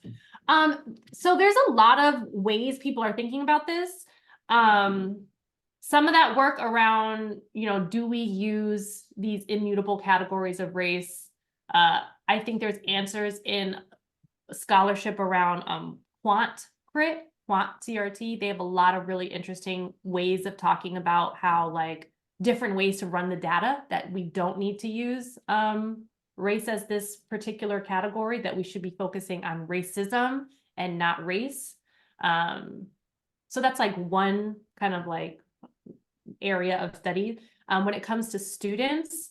So there's a lot of ways people are thinking about this. Some of that work around, you know, do we use these immutable categories of race? I think there's answers in scholarship around quant CRT. They have a lot of really interesting ways of talking about how like different ways to run the data that we don't need to use race as this particular category, that we should be focusing on racism and not race. So that's like one kind of like area of study. When it comes to students,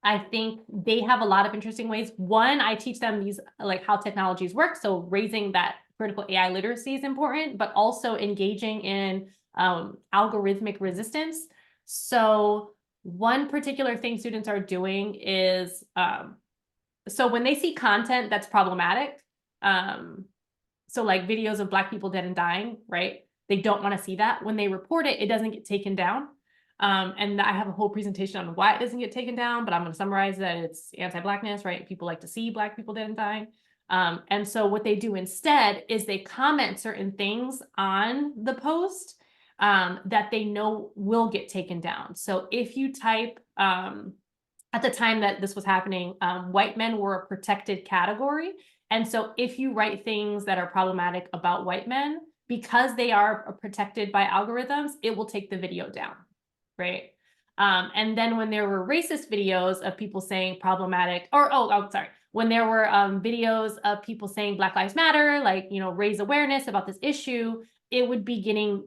I think they have a lot of interesting ways. One, I teach them these like how technologies work. So raising that critical AI literacy is important, but also engaging in algorithmic resistance. So one particular thing students are doing is, so when they see content that's problematic, so like videos of Black people dead and dying, right? They don't want to see that. When they report it, it doesn't get taken down. And I have a whole presentation on why it doesn't get taken down, but I'm going to summarize that it's anti-Blackness, right? People like to see Black people dead and dying. And so what they do instead is they comment certain things on the post that they know will get taken down. So if you type, at the time that this was happening, white men were a protected category. And so if you write things that are problematic about white men, because they are protected by algorithms, it will take the video down, right? And then when there were racist videos of people saying problematic, or, sorry, when there were videos of people saying Black Lives Matter, like, you know, raise awareness about this issue, it would be getting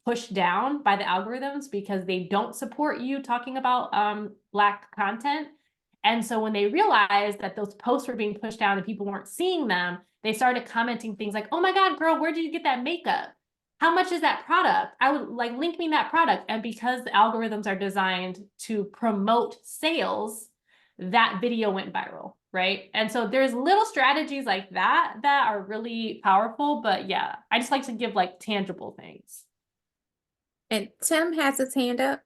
pushed down by the algorithms because they don't support you talking about Black content. And so when they realized that those posts were being pushed down and people weren't seeing them, they started commenting things like, oh my God, girl, where did you get that makeup? How much is that product? I would like link me that product. And because the algorithms are designed to promote sales, that video went viral, right? And so there's little strategies like that that are really powerful. But yeah, I just like to give like tangible things. And Tim has his hand up.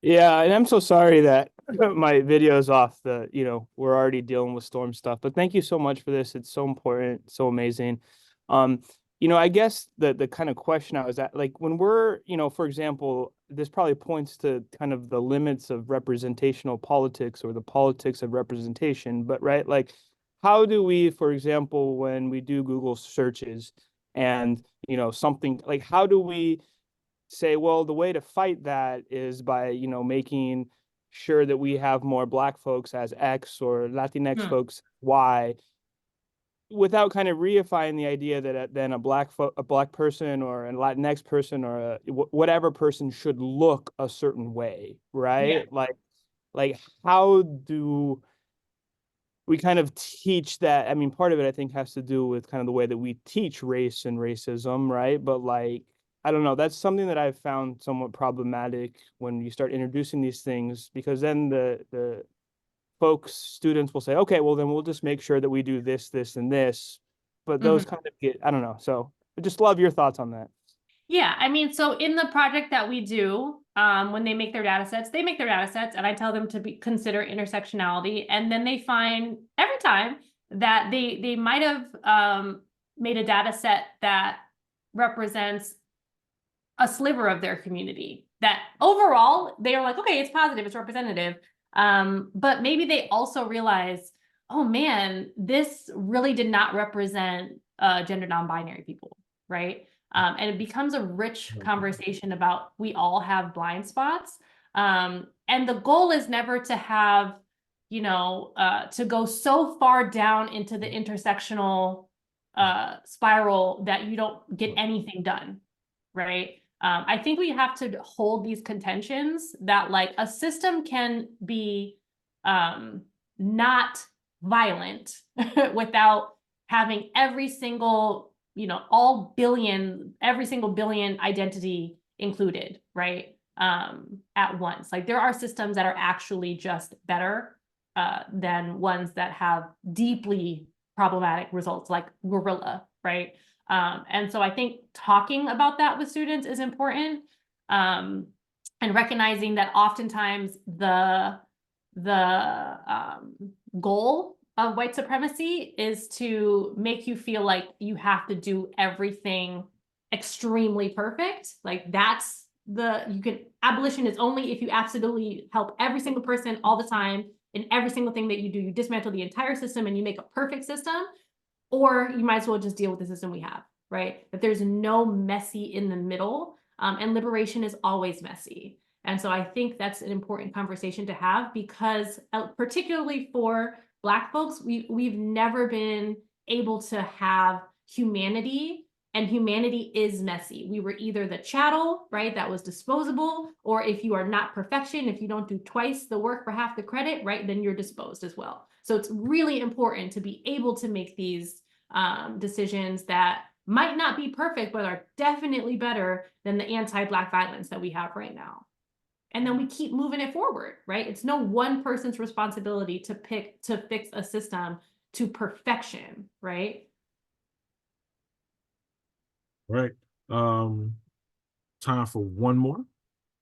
Yeah, and I'm so sorry that my video is off. We're already dealing with storm stuff, but thank you so much for this. It's so important, so amazing. I guess the kind of question I was at, like when we're, for example, this probably points to kind of the limits of representational politics or the politics of representation, but right, like how do we, for example, when we do Google searches and, something like how do we say, well, the way to fight that is by, you know, making sure that we have more Black folks as X or Latinx folks Y, without kind of reifying the idea that then a Black person or a Latinx person or whatever person should look a certain way, right? Yeah. Like how do we kind of teach that? I mean, part of it I think has to do with kind of the way that we teach race and racism, right? But like, I don't know, that's something that I've found somewhat problematic when you start introducing these things, because then the students will say, okay, well then we'll just make sure that we do this, this, and this. But those kind of get, I don't know. So I just love your thoughts on that. Yeah, I mean, so in the project that we do, when they make their data sets, and I tell them to consider intersectionality, and then they find every time that they might have made a data set that represents a sliver of their community. That overall they are like, okay, it's positive, it's representative. But maybe they also realize, oh man, this really did not represent gender non-binary people, right? And it becomes a rich conversation about we all have blind spots. And the goal is never to have, you know, to go so far down into the intersectional spiral that you don't get anything done, right? I think we have to hold these contentions that like a system can be not violent without having every single, you know, every single billion identity included, right? At once. Like there are systems that are actually just better than ones that have deeply problematic results, like Gorilla, right? And so I think talking about that with students is important, and recognizing that oftentimes the goal of white supremacy is to make you feel like you have to do everything extremely perfect. Like that's abolition is only if you absolutely help every single person all the time in every single thing that you do. You dismantle the entire system and you make a perfect system. Or you might as well just deal with the system we have, right? That there's no messy in the middle, and liberation is always messy. And so I think that's an important conversation to have, because particularly for Black folks, we've never been able to have humanity, and humanity is messy. We were either the chattel, right, that was disposable, or if you are not perfection, if you don't do twice the work for half the credit, right, then you're disposed as well. So it's really important to be able to make these decisions that might not be perfect, but are definitely better than the anti-Black violence that we have right now. And then we keep moving it forward, right? It's no one person's responsibility to fix a system to perfection, right? Right. Time for one more.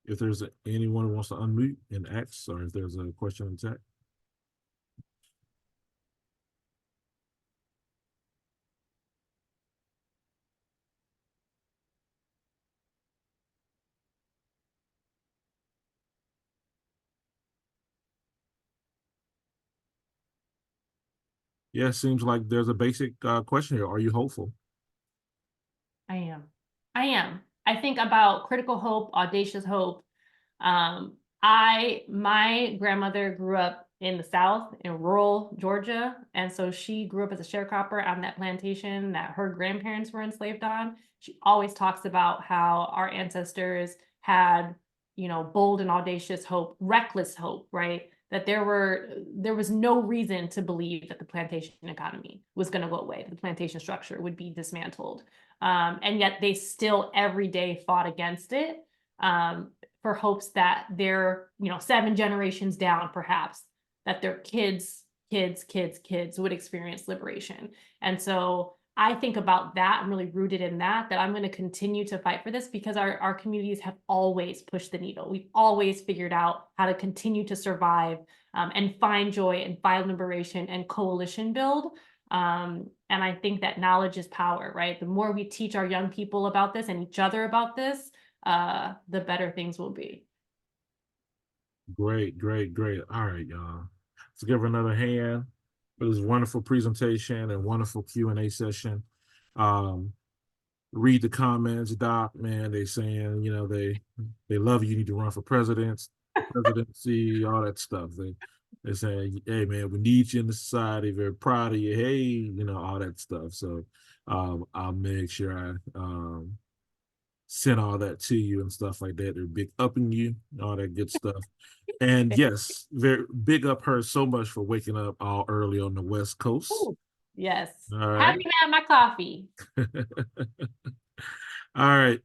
If there's anyone who wants to unmute and ask, or if there's a question in chat. Yeah, it seems like there's a basic question here. Are you hopeful? I am. I think about critical hope, audacious hope. My grandmother grew up in the South, in rural Georgia. And so she grew up as a sharecropper on that plantation that her grandparents were enslaved on. She always talks about how our ancestors had, you know, bold and audacious hope, reckless hope, right? That there was no reason to believe that the plantation economy was going to go away, that the plantation structure would be dismantled. And yet they still every day fought against it, for hopes that their, you know, 7 generations down, perhaps, that their kids would experience liberation. And so I think about that. I'm really rooted in that I'm going to continue to fight for this, because our communities have always pushed the needle. We've always figured out how to continue to survive, and find joy and find liberation and coalition build. And I think that knowledge is power, right? The more we teach our young people about this and each other about this, the better things will be. Great. All right, y'all. Let's give her another hand for this wonderful presentation and wonderful Q&A session. read the comments, Doc, man, they saying, you know, they love you need to run for presidency, all that stuff. They saying, hey man, we need you in the society, very proud of you, hey, you know, all that stuff. So I'll make sure I send all that to you and stuff like that. They're big upping you, all that good stuff. And yes, very big up her so much for waking up all early on the West Coast. Ooh, yes. All right. Happy to have my coffee. All right.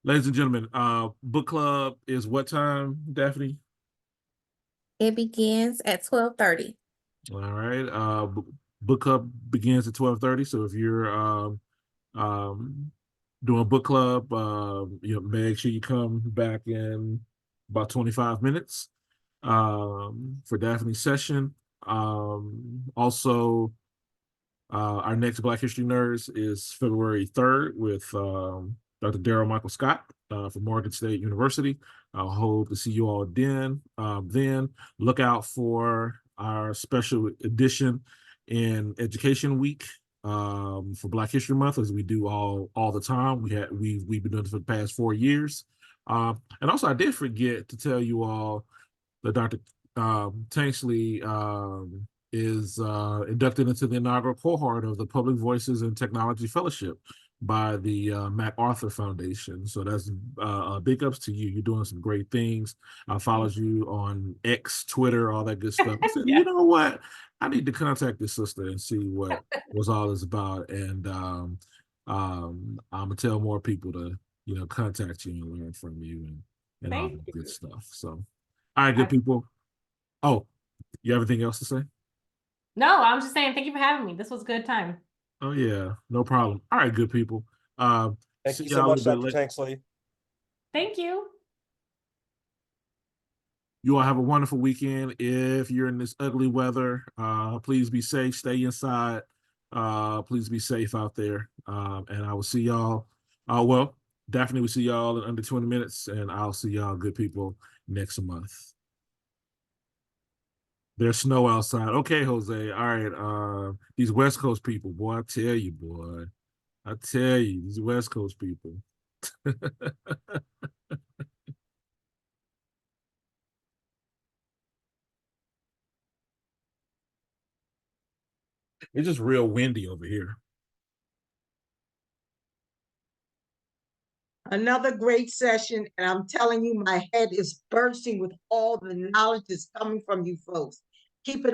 Ladies and gentlemen, book club is what time, Daphne? It begins at 12:30. All right. Book club begins at 12:30. So if you're doing book club, you know, make sure you come back in about 25 minutes for Daphne's session. Also, our next Black History Nerds is February 3rd with Dr. Daryl Michael Scott from Morgan State University. I hope to see you all then. Then look out for our special edition in Education Week for Black History Month, as we do all the time. We've been doing this for the past 4 years. And also, I did forget to tell you all that Dr. TANKSLEY is inducted into the inaugural cohort of the Public Voices in Technology Fellowship by the MacArthur Foundation. So that's big ups to you. You're doing some great things. I followed you on X, Twitter, all that good stuff. I said, you know what? I need to contact this sister and see what was all this about. And I'm gonna tell more people to, you know, contact you and learn from you and all that good stuff. So, all right, good people. Oh, you have anything else to say? No, I'm just saying thank you for having me. This was a good time. Oh yeah, no problem. All right, good people. Thank See you y'all so a much, little Dr. bit later. Tanksley. Thank you. You all have a wonderful weekend. If you're in this ugly weather, please be safe, stay inside. Please be safe out there. And I will see y'all. Well, definitely will see y'all in under 20 minutes, and I'll see y'all good people next month. There's snow outside. Okay, Jose. All right. These West Coast people, boy, I tell you, boy. I tell you, these West Coast people. It's just real windy over here. Another great session, and I'm telling you, my head is bursting with all the knowledge that's coming from you folks. Keep it up.